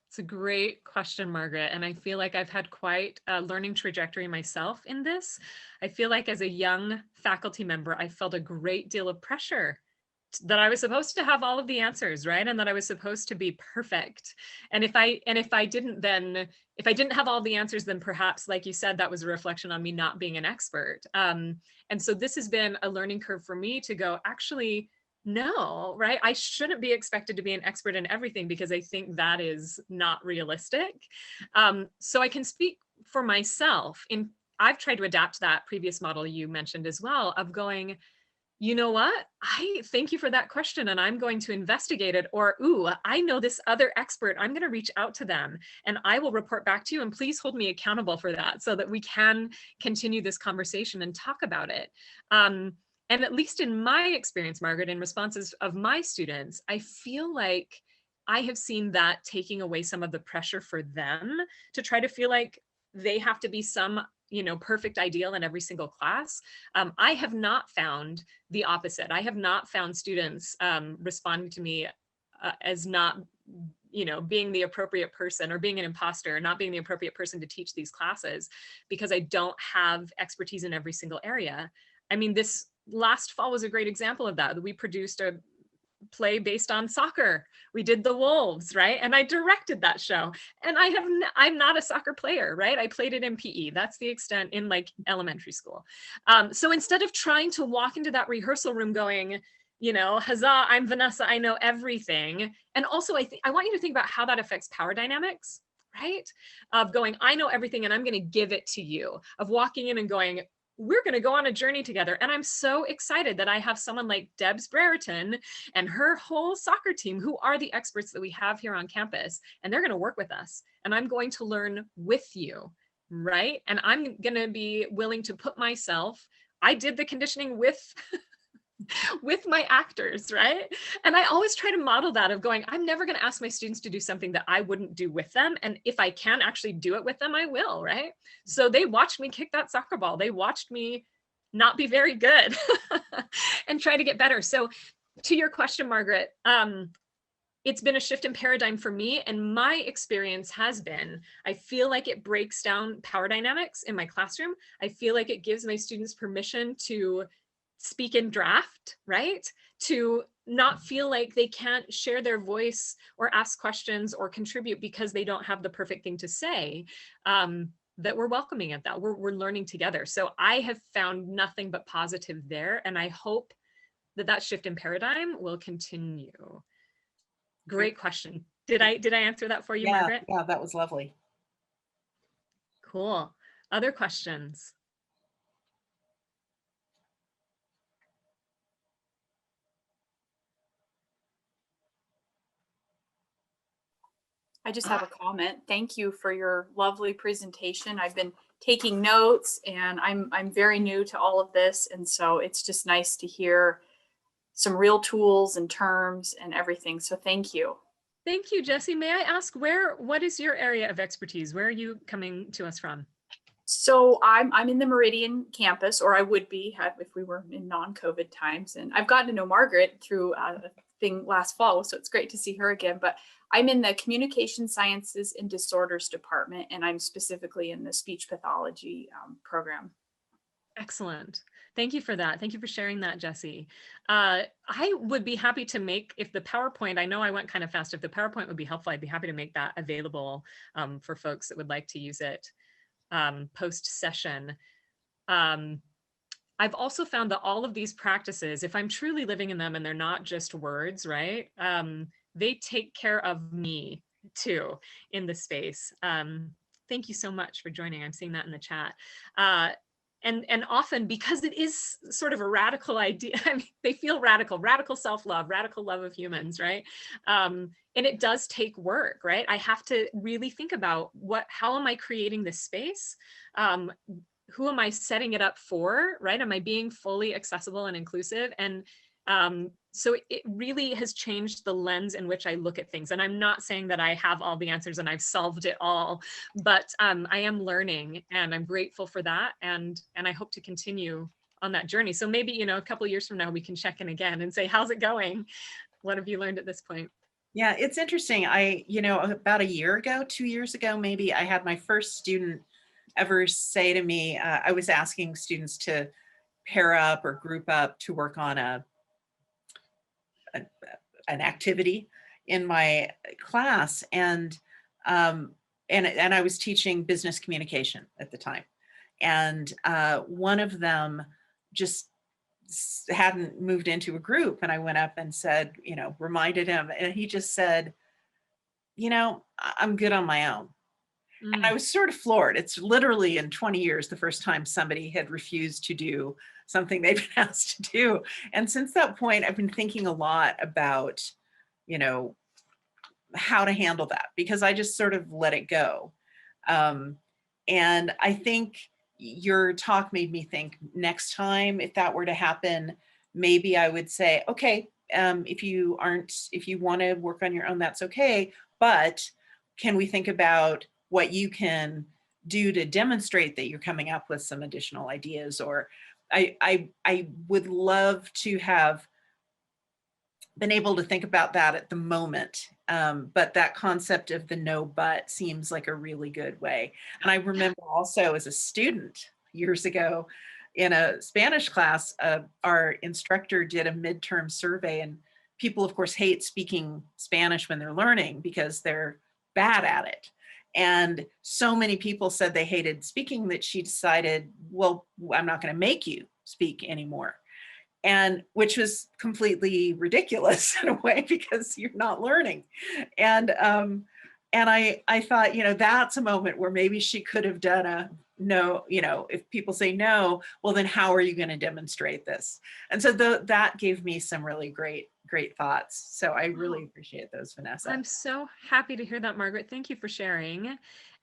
Speaker 1: It's a great question, Margaret. And I feel like I've had quite a learning trajectory myself in this. I feel like as a young faculty member, I felt a great deal of pressure that I was supposed to have all of the answers, right? And that I was supposed to be perfect. And if I didn't have all the answers, then perhaps, like you said, that was a reflection on me not being an expert. And so this has been a learning curve for me to go, actually, no, right? I shouldn't be expected to be an expert in everything, because I think that is not realistic. So I can speak for myself. I've tried to adapt that previous model you mentioned as well, of going, you know what? I thank you for that question, and I'm going to investigate it. Or, ooh, I know this other expert. I'm going to reach out to them and I will report back to you, and please hold me accountable for that so that we can continue this conversation and talk about it. And at least in my experience, Margaret, in responses of my students, I feel like I have seen that taking away some of the pressure for them to try to feel like they have to be some perfect ideal in every single class. I have not found the opposite. I have not found students responding to me as not being the appropriate person, or being an imposter, or not being the appropriate person to teach these classes, because I don't have expertise in every single area. I mean, this last fall was a great example of that. We produced a play based on soccer. We did The Wolves, right? And I directed that show. And I'm not a soccer player, right? I played it in PE. That's the extent, in like elementary school. So instead of trying to walk into that rehearsal room going, huzzah, I'm Vanessa, I know everything. And also I want you to think about how that affects power dynamics, right? Of going, I know everything and I'm going to give it to you. Of walking in and going, we're going to go on a journey together. And I'm so excited that I have someone like Debs Brereton and her whole soccer team, who are the experts that we have here on campus, and they're going to work with us. And I'm going to learn with you, right? And I'm going to be willing to put myself, I did the conditioning with with my actors, right? And I always try to model that, of going, I'm never going to ask my students to do something that I wouldn't do with them. And if I can actually do it with them, I will, right? So they watched me kick that soccer ball. They watched me not be very good and try to get better. So to your question, Margaret, it's been a shift in paradigm for me. And my experience has been, I feel like it breaks down power dynamics in my classroom. I feel like it gives my students permission to speak in draft, right? To not feel like they can't share their voice or ask questions or contribute because they don't have the perfect thing to say. That we're welcoming at that. We're learning together. So I have found nothing but positive there. And I hope that shift in paradigm will continue. Great question. Did I answer that for you, Margaret?
Speaker 2: Yeah, that was lovely.
Speaker 1: Cool. Other questions?
Speaker 3: I just have a comment. Thank you for your lovely presentation. I've been taking notes, and I'm very new to all of this. And so it's just nice to hear some real tools and terms and everything. So thank you.
Speaker 1: Thank you, Jessie. May I ask, what is your area of expertise? Where are you coming to us from?
Speaker 3: So I'm in the Meridian campus, or I would be if we were in non-COVID times. And I've gotten to know Margaret through thing last fall, so it's great to see her again. But I'm in the Communication Sciences and Disorders department, and I'm specifically in the speech pathology program.
Speaker 1: Excellent. Thank you for that. Thank you for sharing that, Jessie. I would be happy to make, if the PowerPoint, I know I went kind of fast, if the PowerPoint would be helpful, I'd be happy to make that available for folks that would like to use it post-session. I've also found that all of these practices, if I'm truly living in them and they're not just words, right? They take care of me too in the space. Thank you so much for joining. I'm seeing that in the chat. And often, because it is sort of a radical idea, I mean, they feel radical self-love, radical love of humans, right? And it does take work, right? I have to really think about how am I creating this space? Who am I setting it up for, right? Am I being fully accessible and inclusive? And so it really has changed the lens in which I look at things. And I'm not saying that I have all the answers and I've solved it all, but I am learning, and I'm grateful for that. And I hope to continue on that journey. So maybe, you know, a couple of years from now, we can check in again and say, how's it going? What have you learned at this point?
Speaker 2: Yeah, it's interesting. About a year ago, 2 years ago, maybe, I had my first student ever say to me, I was asking students to pair up or group up to work on an activity in my class, and I was teaching business communication at the time, and one of them just hadn't moved into a group, and I went up and said, reminded him, and he just said, I'm good on my own. And I was sort of floored. It's literally in 20 years, the first time somebody had refused to do something they've been asked to do. And since that point, I've been thinking a lot about, how to handle that, because I just sort of let it go. And I think your talk made me think, next time, if that were to happen, maybe I would say, okay, if you want to work on your own, that's okay. But can we think about what you can do to demonstrate that you're coming up with some additional ideas? Or I would love to have been able to think about that at the moment. But that concept of the no but seems like a really good way. And I remember also as a student years ago in a Spanish class, our instructor did a midterm survey, and people of course hate speaking Spanish when they're learning because they're bad at it. And so many people said they hated speaking that she decided, well, I'm not going to make you speak anymore. And which was completely ridiculous in a way, because you're not learning. And I thought, that's a moment where maybe she could have done a no, if people say no, well, then how are you going to demonstrate this? And so that gave me some really great thoughts. So I really appreciate those, Vanessa.
Speaker 1: I'm so happy to hear that, Margaret. Thank you for sharing.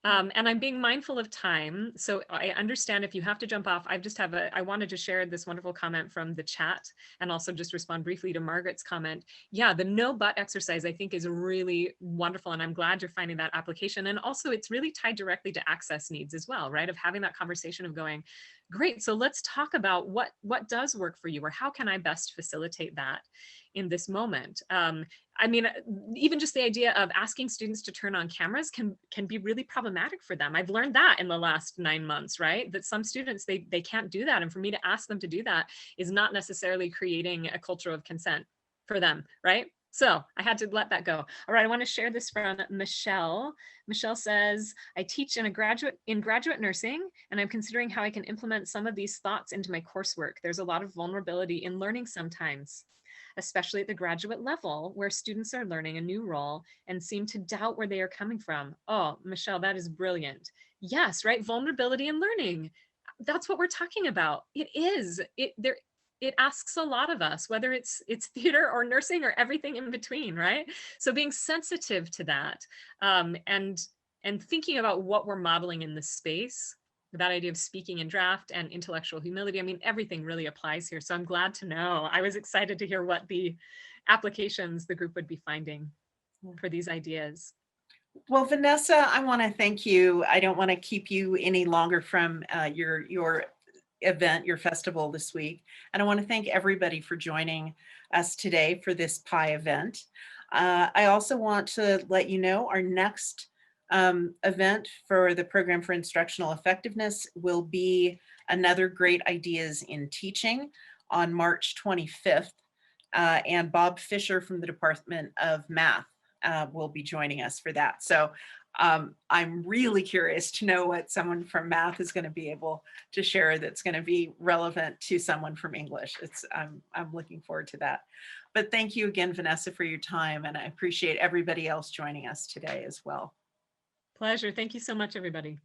Speaker 1: And I'm being mindful of time. So I understand if you have to jump off. I wanted to share this wonderful comment from the chat and also just respond briefly to Margaret's comment. Yeah, the no but exercise I think is really wonderful. And I'm glad you're finding that application. And also it's really tied directly to access needs as well, right? Of having that conversation of going, great, so let's talk about what does work for you, or how can I best facilitate that in this moment? I mean, even just the idea of asking students to turn on cameras can be really problematic for them. I've learned that in the last 9 months, right? That some students, they can't do that. And for me to ask them to do that is not necessarily creating a culture of consent for them, right? So I had to let that go. All right, I want to share this from Michelle. Michelle says, I teach in graduate nursing, and I'm considering how I can implement some of these thoughts into my coursework. There's a lot of vulnerability in learning sometimes, especially at the graduate level, where students are learning a new role and seem to doubt where they are coming from. Oh, Michelle, that is brilliant. Yes, right, vulnerability in learning. That's what we're talking about. It is. It asks a lot of us, whether it's theater or nursing or everything in between, right? So being sensitive to that, and thinking about what we're modeling in this space, that idea of speaking in draft and intellectual humility. I mean, everything really applies here. So I'm glad to know. I was excited to hear what the applications the group would be finding for these ideas.
Speaker 2: Well, Vanessa, I want to thank you. I don't want to keep you any longer from your event, your festival this week. And I want to thank everybody for joining us today for this PI event. I also want to let you know our next event for the Program for Instructional Effectiveness will be another Great Ideas in Teaching on March 25th. And Bob Fisher from the Department of Math will be joining us for that. So I'm really curious to know what someone from math is going to be able to share that's going to be relevant to someone from English. I'm looking forward to that. But thank you again, Vanessa, for your time, and I appreciate everybody else joining us today as well.
Speaker 1: Pleasure. Thank you so much, everybody.